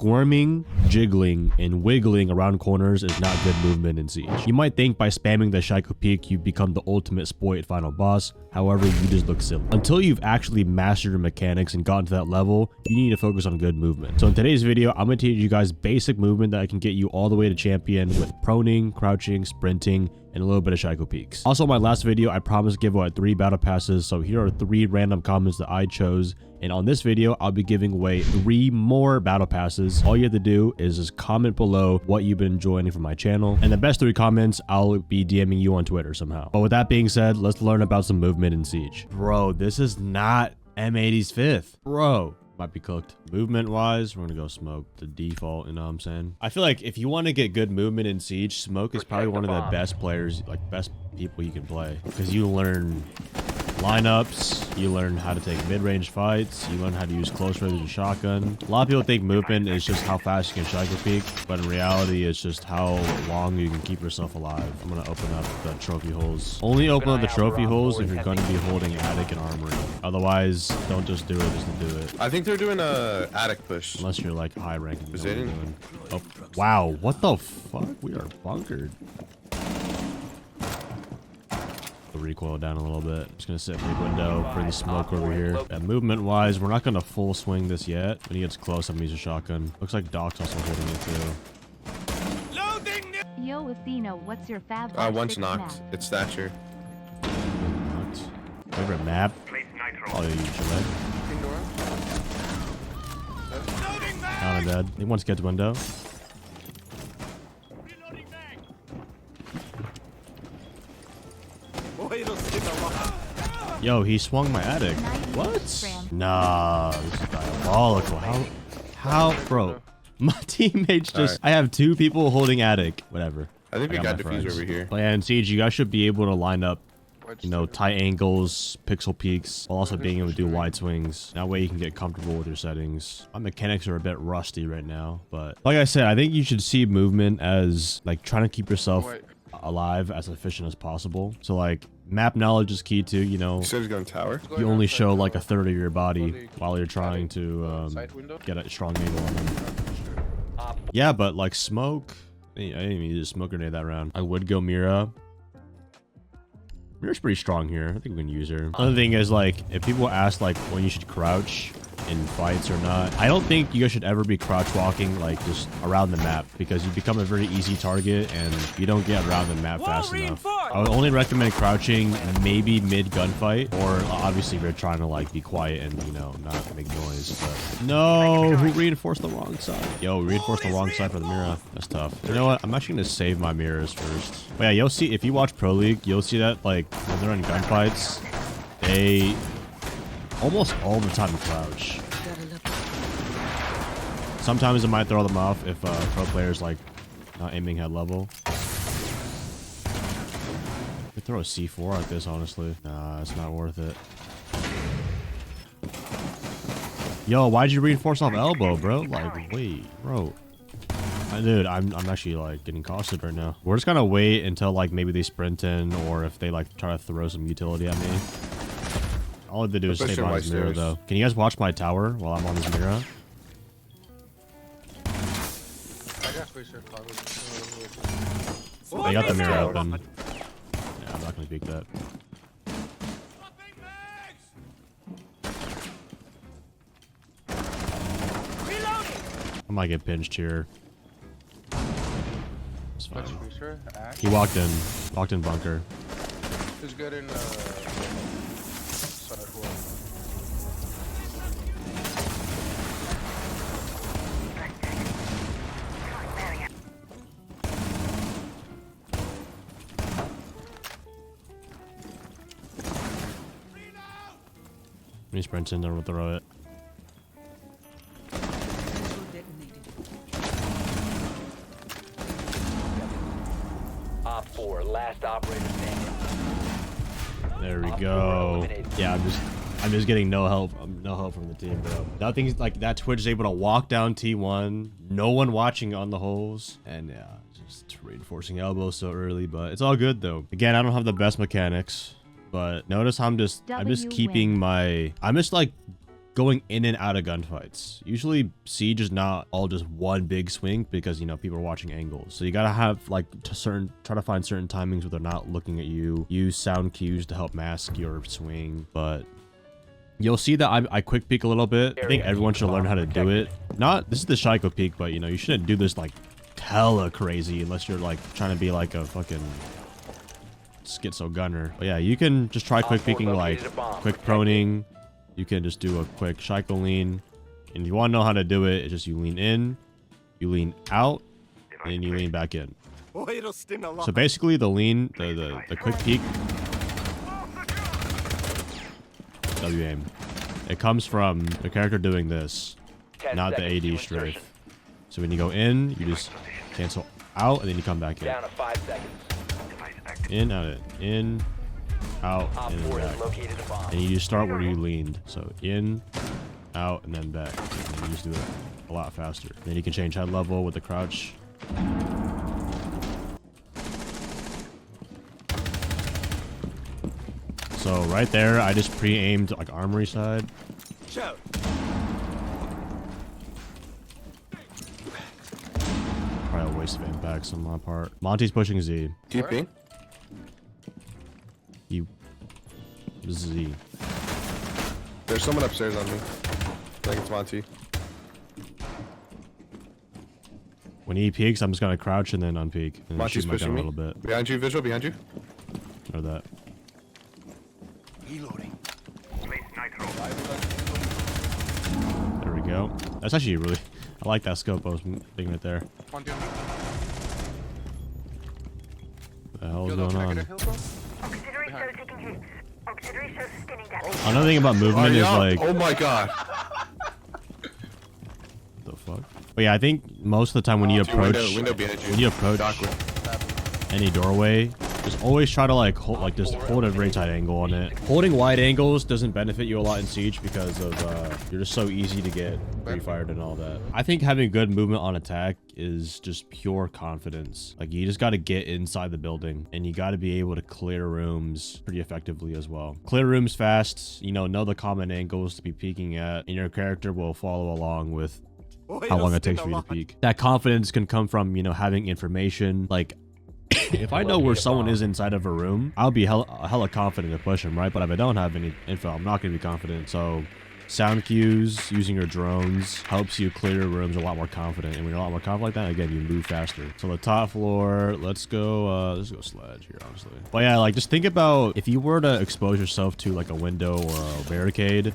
Squirming, jiggling, and wiggling around corners is not good movement in Siege. You might think by spamming the Shaiko Peak, you become the ultimate exploit final boss. However, you just look silly. Until you've actually mastered your mechanics and gotten to that level, you need to focus on good movement. So in today's video, I'm going to teach you guys basic movement that can get you all the way to champion with proning, crouching, sprinting, and a little bit of Shaiko Peaks. Also, in my last video, I promised to give away 3 battle passes, so here are 3 random comments that I chose. And on this video, I'll be giving away 3 more battle passes. All you have to do is just comment below what you've been enjoying from my channel. And the best 3 comments, I'll be DMing you on Twitter somehow. But with that being said, let's learn about some movement in Siege. Bro, this is not M80's 5th. Bro. Might be cooked. Movement wise, we're gonna go Smoke, the default, you know what I'm saying? I feel like if you want to get good movement in Siege, Smoke is probably one of the best players, like best people you can play, because you learn lineups, you learn how to take mid-range fights, you learn how to use close range and shotgun. A lot of people think movement is just how fast you can Shaiko Peek, but in reality it's just how long you can keep yourself alive. I'm gonna open up the trophy holes. Only open up the trophy holes if you're gonna be holding attic and armory. Otherwise, don't just do it just to do it. I think they're doing a attic push. Unless you're like high rank. Oh, wow, what the fuck? We are bunkered. The recoil down a little bit. Just gonna sit big window, bring the smoke over here. And movement wise, we're not gonna full swing this yet. When he gets close, I'm gonna use a shotgun. Looks like Doc's also holding it too. Yo, Athieno, what's your fab? One's knocked. Map? It's Thatcher. Knocked. Favorite map? Oh, you should. Down and dead. He wants to get to window. Yo, he swung my attic. What? Nah, this is diabolical. How, bro? My teammates just. Right. I have 2 people holding attic. Whatever. I think we got diffuser over here. But yeah, in Siege, you guys should be able to line up, you know, tight angles, pixel peaks, while also being able to do wide swings. That way you can get comfortable with your settings. My mechanics are a bit rusty right now, but like I said, I think you should see movement as like trying to keep yourself alive as efficient as possible. So like map knowledge is key too, you know. So he's going tower. You only show like a third of your body while you're trying to get a strong angle on them. Yeah, but like smoke, I didn't even use a smoke grenade that round. I would go Mira. Mira's pretty strong here. I think we can use her. Another thing is like, if people ask like when you should crouch in fights or not, I don't think you guys should ever be crouch walking like just around the map, because you become a very easy target and you don't get around the map fast enough. I would only recommend crouching maybe mid gunfight, or obviously if you're trying to like be quiet and, you know, not make noise. But no, who reinforced the wrong side? Yo, reinforced the wrong side for the Mira. That's tough. You know what? I'm actually gonna save my mirrors first. But yeah, you'll see if you watch Pro League, you'll see that like when they're in gunfights, they almost all the time crouch. Sometimes it might throw them off if pro players like not aiming head level. Could throw a C4 like this, honestly. Nah, it's not worth it. Yo, why'd you reinforce off elbow, bro? Like, wait, bro. Dude, I'm actually like getting costed right now. We're just gonna wait until like maybe they sprint in, or if they like try to throw some utility at me. All I have to do is stay behind this mirror though. Can you guys watch my tower while I'm on this mirror? They got the mirror open. Yeah, I'm not gonna peek that. I might get pinched here. It's fine. He walked in bunker. Who's good in He sprints in there, we'll throw it. Op 4, last operator standing. There we go. Yeah, I'm just getting no help from the team, bro. Nothing's like that. Twitch is able to walk down T1, no one watching on the holes, and yeah, just reinforcing elbow so early, but it's all good though. Again, I don't have the best mechanics, but notice I'm just keeping my, I'm just like going in and out of gunfights. Usually Siege is not all just one big swing because, you know, people are watching angles. So you gotta have like try to find certain timings where they're not looking at you. Use sound cues to help mask your swing. But you'll see that I quick peek a little bit. I think everyone should learn how to do it. This is the Shaiko peek, but you know, you shouldn't do this like hella crazy unless you're like trying to be like a fucking schizo gunner. But yeah, you can just try quick peeking, like quick proning. You can just do a quick Shaiko lean. And if you want to know how to do it, it's just you lean in, you lean out, and you lean back in. So basically the lean, the quick peek, W aim. It comes from the character doing this, not the AD strafe. So when you go in, you just cancel out, and then you come back in. Down to 5 seconds. In, out, in, out, in, and back. And you just start where you leaned. So in, out, and then back. And you just do it a lot faster. Then you can change head level with the crouch. So right there, I just pre-aimed like armory side. Probably a waste of impacts on my part. Monty's pushing Z. TP. Z. There's someone upstairs on me. I think it's Monty. When he peeks, I'm just gonna crouch and then unpeek. And Monty's shoot my gun pushing a me. little bit. Behind you, visual, behind you. Or that. Reloading. There we go. That's actually really... I like that scope thing right there. One, two. What the hell is going on? Auxiliary show taking hits. Auxiliary show sustaining damage. Another thing about movement is like... Oh my god. The fuck? But yeah, I think most of the time when you approach... Window behind you. When you approach any doorway, just always try to like hold a very tight angle on it. Holding wide angles doesn't benefit you a lot in Siege because of you're just so easy to get pre-fired and all that. I think having good movement on attack is just pure confidence. Like you just got to get inside the building and you got to be able to clear rooms pretty effectively as well. Clear rooms fast, you know the common angles to be peeking at, and your character will follow along with how long it takes for you to peek. That confidence can come from, you know, having information. Like if I know where someone is inside of a room, I'll be hella confident to push them, right? But if I don't have any info, I'm not going to be confident. So sound cues, using your drones helps you clear rooms a lot more confident. And when you're a lot more confident like that, again, you move faster. So the top floor, let's go sledge here, honestly. But yeah, like just think about if you were to expose yourself to like a window or a barricade,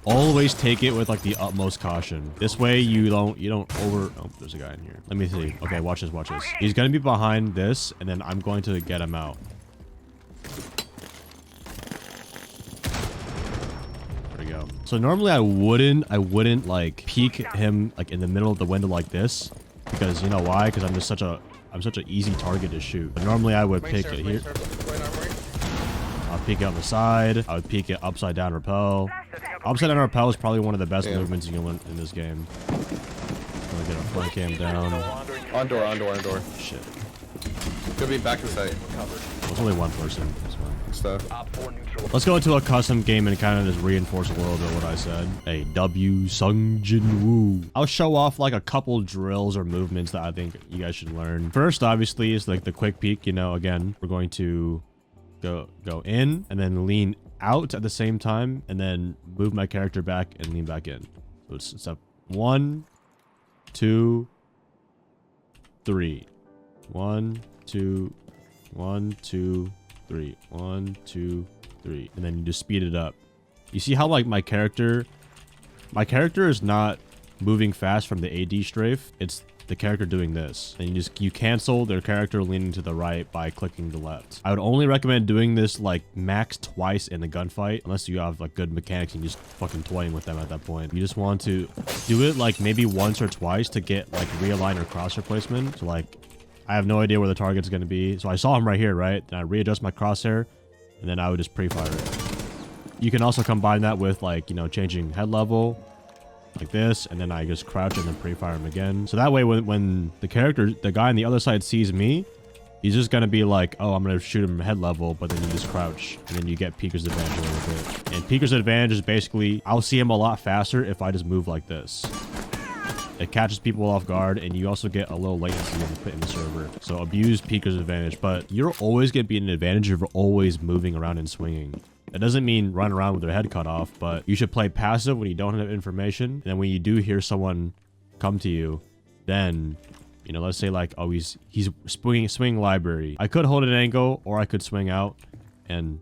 always take it with like the utmost caution. This way you don't over... Oh, there's a guy in here. Let me see. Okay, watch this, watch this. He's gonna be behind this, and then I'm going to get him out. There we go. So normally I wouldn't like peek him like in the middle of the window like this, because you know why? Because I'm such an easy target to shoot. But normally I would pick it here. I'll peek it on the side. I would peek it upside down repel. Upside down repel is probably one of the best movements you can learn in this game. Gonna get a front cam down. On door. Shit. Could be back in sight. It's only one person. That's fine. Stuff. Let's go into a custom game and kind of just reinforce a little bit what I said. Hey, W Sung Jin Woo. I'll show off like a couple drills or movements that I think you guys should learn. First, obviously, is like the quick peek. You know, again, we're going to go in and then lean out at the same time and then move my character back and lean back in. So it's step 1, 2, 3. 1, 2, 1, 2, 3. 1, 2, 3. And then you just speed it up. You see how like my character is not moving fast from the AD strafe. It's the character doing this, and you cancel their character leaning to the right by clicking the left. I would only recommend doing this like max twice in a gunfight, unless you have like good mechanics and you just fucking toying with them at that point. You just want to do it like maybe once or twice to get like realign or crosshair placement. So like I have no idea where the target's going to be, so I saw him right here, right? Then I readjust my crosshair and then I would just pre-fire it. You can also combine that with like, you know, changing head level like this, and then I just crouch and then pre-fire him again. So that way when the guy on the other side sees me, He's just gonna be like, oh, I'm gonna shoot him head level, but then you just crouch, and then you get Peeker's advantage a little bit. And Peeker's advantage is basically, I'll see him a lot faster if I just move like this. It catches people off guard, and you also get a little latency in the server. So abuse Peeker's advantage, but you're always gonna be an advantage if you're always moving around and swinging. That doesn't mean run around with their head cut off, but you should play passive when you don't have information. And then when you do hear someone come to you, then, you know, let's say like, oh, he's swinging library. I could hold an angle, or I could swing out, and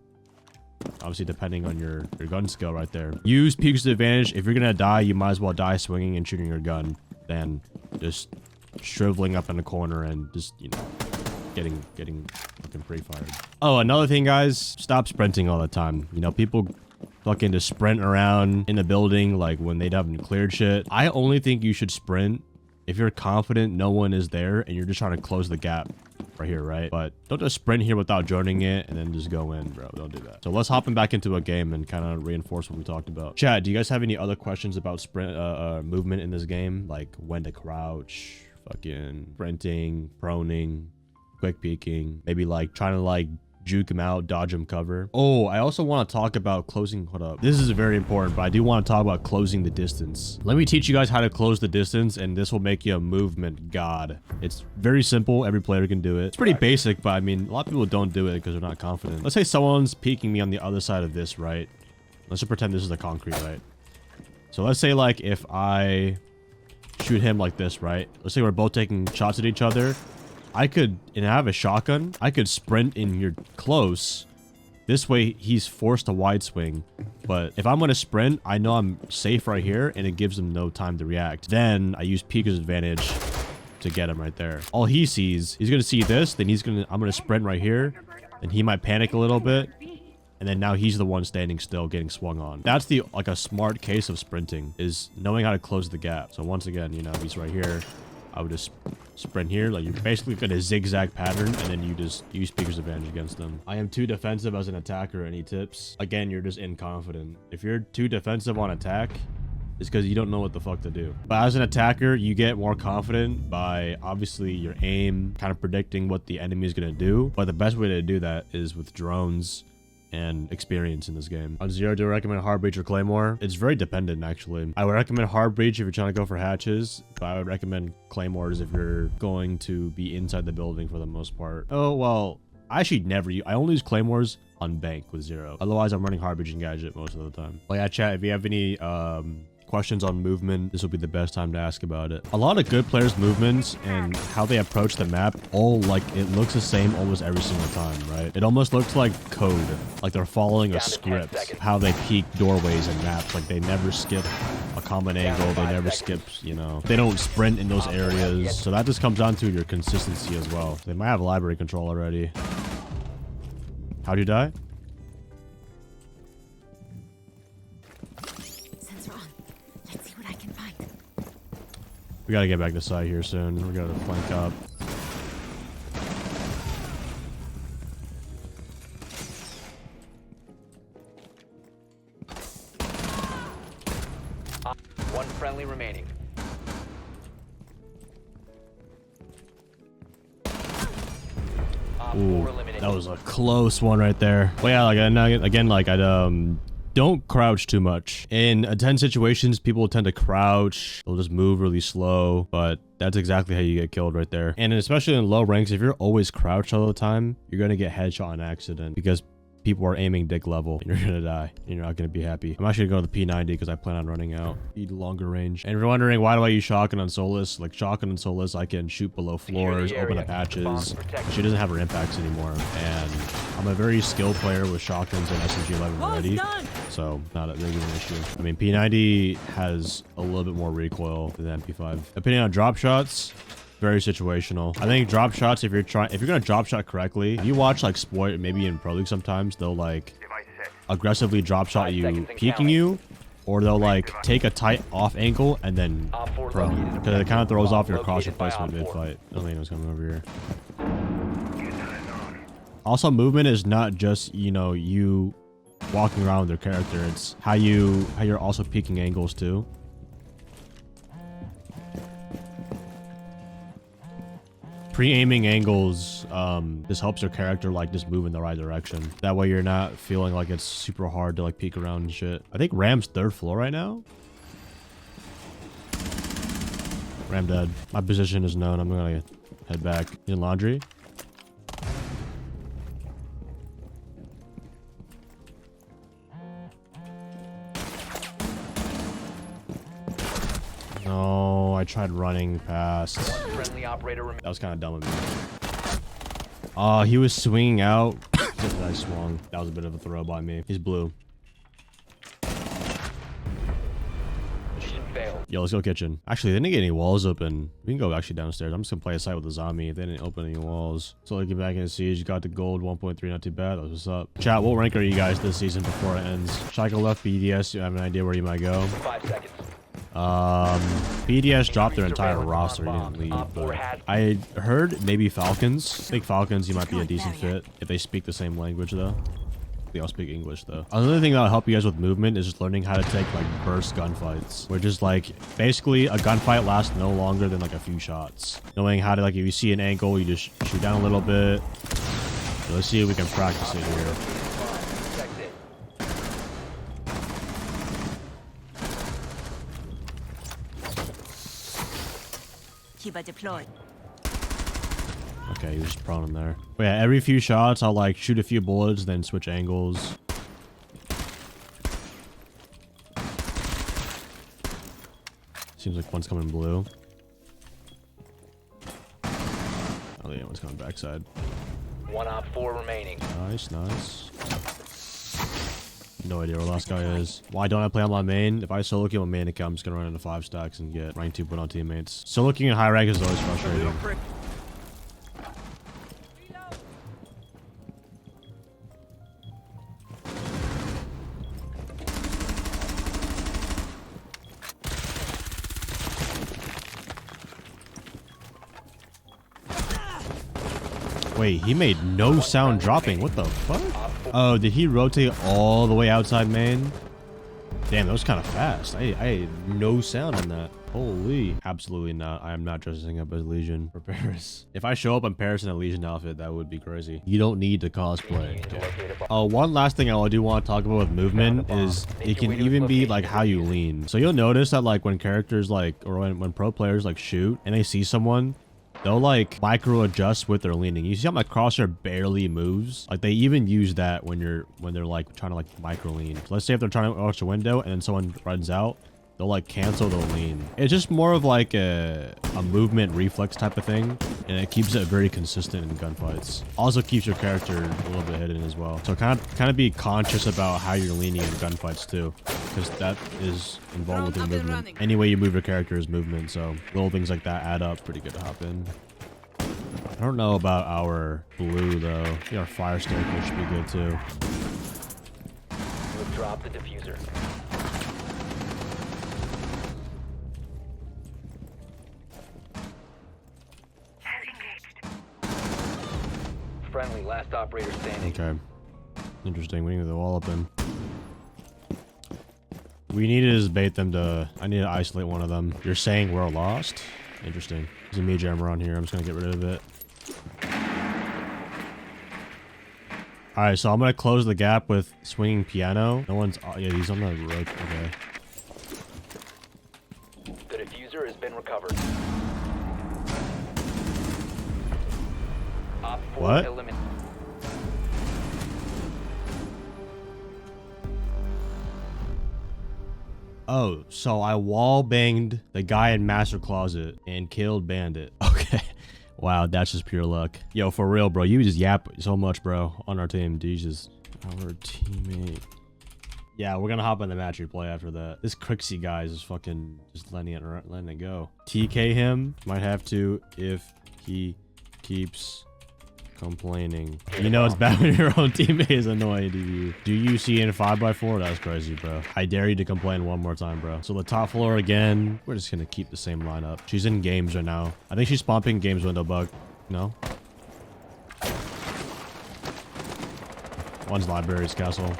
obviously depending on your gun skill right there. Use Peeker's advantage. If you're gonna die, you might as well die swinging and shooting your gun than just shriveling up in the corner and just, you know, getting fucking pre-fired. Oh, another thing, guys, stop sprinting all the time. You know, people fucking just sprint around in the building like when they haven't cleared shit. I only think you should sprint if you're confident no one is there and you're just trying to close the gap right here, right? But don't just sprint here without joining it and then just go in, bro. Don't do that. So let's hop in back into a game and kind of reinforce what we talked about. Chat, do you guys have any other questions about sprint movement in this game? Like when to crouch, fucking sprinting, proning, quick peeking, maybe like trying to like juke him out, dodge him cover. Oh, I also want to talk about closing. Hold up, this is very important, but I do want to talk about closing the distance. Let me teach you guys how to close the distance, and this will make you a movement god. It's very simple. Every player can do it. It's pretty basic, but I mean, a lot of people don't do it because they're not confident. Let's say someone's peeking me on the other side of this, right? Let's just pretend this is the concrete, right? So let's say like if I shoot him like this, right? Let's say we're both taking shots at each other. I could, and I have a shotgun, I could sprint in here close. This way, he's forced to wide swing. But if I'm going to sprint, I know I'm safe right here, and it gives him no time to react. Then I use Peeker's advantage to get him right there. All he sees, he's going to see this, then I'm going to sprint right here, and he might panic a little bit. And then now he's the one standing still, getting swung on. That's the, like, a smart case of sprinting, is knowing how to close the gap. So once again, you know, he's right here. I would just sprint here. Like, you're basically going to zigzag pattern, and then you just use Speaker's advantage against them. I am too defensive as an attacker. Any tips? Again, you're just inconfident. If you're too defensive on attack, it's because you don't know what the fuck to do. But as an attacker, you get more confident by obviously your aim, kind of predicting what the enemy is going to do. But the best way to do that is with drones and experience in this game. On Zero, do I recommend Hard Breach or Claymore? It's very dependent, actually. I would recommend Hard Breach if you're trying to go for hatches, but I would recommend Claymores if you're going to be inside the building for the most part. Oh, well, I actually never use, I only use Claymores on Bank with Zero. Otherwise, I'm running Hard Breach and Gadget most of the time. But yeah, chat, if you have any questions on movement, this will be the best time to ask about it. A lot of good players' movements and how they approach the map, all like it looks the same almost every single time, right? It almost looks like code, like they're following a script. How they peek doorways and maps, like they never skip a common angle, they never skip, you know, they don't sprint in those areas. So that just comes down to your consistency as well. They might have library control already. How'd you die? We gotta get back to side here soon. We gotta flank up. One friendly remaining. Ooh, that was a close one right there. Well, yeah, like again, like don't crouch too much. In tense situations, people tend to crouch. They'll just move really slow, but that's exactly how you get killed right there. And especially in low ranks, if you're always crouched all the time, you're gonna get headshot on accident because people are aiming dick level and you're gonna die. You're not gonna be happy. I'm actually gonna go to the P90 because I plan on running out. Need longer range. And if you're wondering why do I use shotgun on Solus, like shotgun and Solus, I can shoot below floors, open up hatches. She doesn't have her impacts anymore. And I'm a very skilled player with shotguns and SMG-11 already. So not a big of an issue. I mean, P90 has a little bit more recoil than the MP5. Depending on drop shots, very situational. I think drop shots, if you're gonna drop shot correctly, if you watch like Sport, maybe in Pro League sometimes, they'll like aggressively drop shot you, peeking you, or they'll like take a tight off angle and then prone, because it kind of throws off your cross replacement mid-fight. Athieno's coming over here. Also, movement is not just, you know, you walking around with your character. It's how you're also peeking angles too. Pre-aiming angles this helps your character like just move in the right direction. That way you're not feeling like it's super hard to like peek around and shit. I think Ram's 3rd floor right now. Ram dead. My position is known. I'm gonna head back. In laundry. No, I tried running past. One friendly operator That was kind of dumb of me. Oh, he was swinging out. Just as I swung. That was a bit of a throw by me. He's blue. Mission failed. Yo, let's go kitchen. Actually, they didn't get any walls open. We can go actually downstairs. I'm just gonna play a site with the zombie if they didn't open any walls. So like get back in the siege. Got the gold 1.3, not too bad. That's what's up. Chat, what rank are you guys this season before it ends? Shaika left BDS. You have an idea where you might go? 5 seconds. BDS dropped their entire roster. He didn't leave, but I heard maybe Falcons. I think Falcons, you might be a decent fit if they speak the same language though. They all speak English though. Another thing that'll help you guys with movement is just learning how to take like burst gunfights, which is like basically a gunfight lasts no longer than like a few shots. Knowing how to like if you see an angle, you just shoot down a little bit. So let's see if we can practice it here. Kiba deployed. Okay, he was just prone in there. But yeah, every few shots, I'll like shoot a few bullets, then switch angles. Seems like one's coming blue. Oh yeah, one's coming backside. 1 op 4 remaining. Nice, nice. No idea where the last guy is. Why don't I play on my main? If I solo kill my main account, I'm just gonna run into 5 stacks and get rank 2 put on teammates. Solo queuing in high rank is always frustrating. Wait, he made no sound dropping. What the fuck? Oh, did he rotate all the way outside main? Damn, that was kind of fast. I had no sound on that. Holy. Absolutely not. I am not dressing up as Legion for Paris. If I show up in Paris in a Legion outfit, that would be crazy. You don't need to cosplay. One last thing I do want to talk about with movement is it can even be like how you lean. So you'll notice that like when characters like, or when pro players like shoot and they see someone, they'll like micro adjust with their leaning. You see how my crosshair barely moves? Like they even use that when they're like trying to like micro lean. So let's say if they're trying to watch a window and then someone runs out, they'll like cancel the lean. It's just more of like a movement reflex type of thing, and it keeps it very consistent in gunfights. Also keeps your character a little bit hidden as well. So kind of be conscious about how you're leaning in gunfights too, because that is involved with your movement. Any way you move your character is movement, so little things like that add up. Pretty good to hop in. I don't know about our blue though. I think our fire staircase should be good too. We'll drop the diffuser. Friendly, last operator standing. Okay. Interesting. We need the wall open. We need to just bait them to... I need to isolate one of them. You're saying we're lost? Interesting. There's a mage armor on here. I'm just going to get rid of it. Alright, so I'm going to close the gap with swinging piano. No one's... Oh, yeah, he's on the road. Okay. The diffuser has been recovered. Op 4 What? eliminated. Oh, so I wall banged the guy in Master Closet and killed Bandit. Okay. Wow, that's just pure luck. Yo, for real, bro. You just yap so much, bro, on our team. Jesus. Our teammate. Yeah, we're gonna hop in the match replay after that. This Crixie guy is just fucking just letting it go. TK him. Might have to if he keeps complaining. You know it's bad when your own teammate is annoyed of you. Do you see in 5x4? That's crazy, bro. I dare you to complain one more time, bro. So the top floor again. We're just gonna keep the same lineup. She's in games right now. I think she's pumping games window bug. No? One's libraries castle.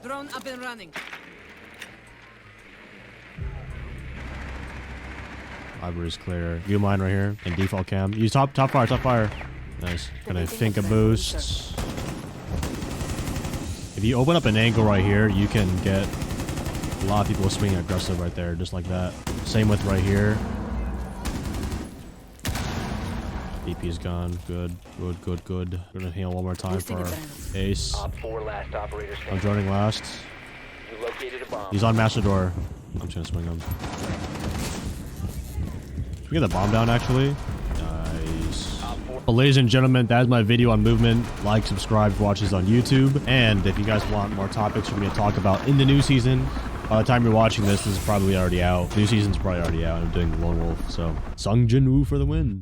Drone up and running. Library's clear. View mine right here. And default cam. Use top fire, top fire. Nice. Gonna think a boost. If you open up an angle right here, you can get a lot of people swinging aggressive right there, just like that. Same with right here. DP is gone. Good, good, good, good. We're gonna heal one more time for our ace. Op 4 last operator I'm standing. joining last. You located a bomb. He's on master door. I'm just gonna swing him. Should we get the bomb down actually? Nice. Op 4. Well, ladies and gentlemen, that is my video on movement. Like, subscribe, watch this on YouTube. And if you guys want more topics for me to talk about in the new season, by the time you're watching this, this is probably already out. New season's probably already out. I'm doing Lone Wolf, so Sung Jin Woo for the win.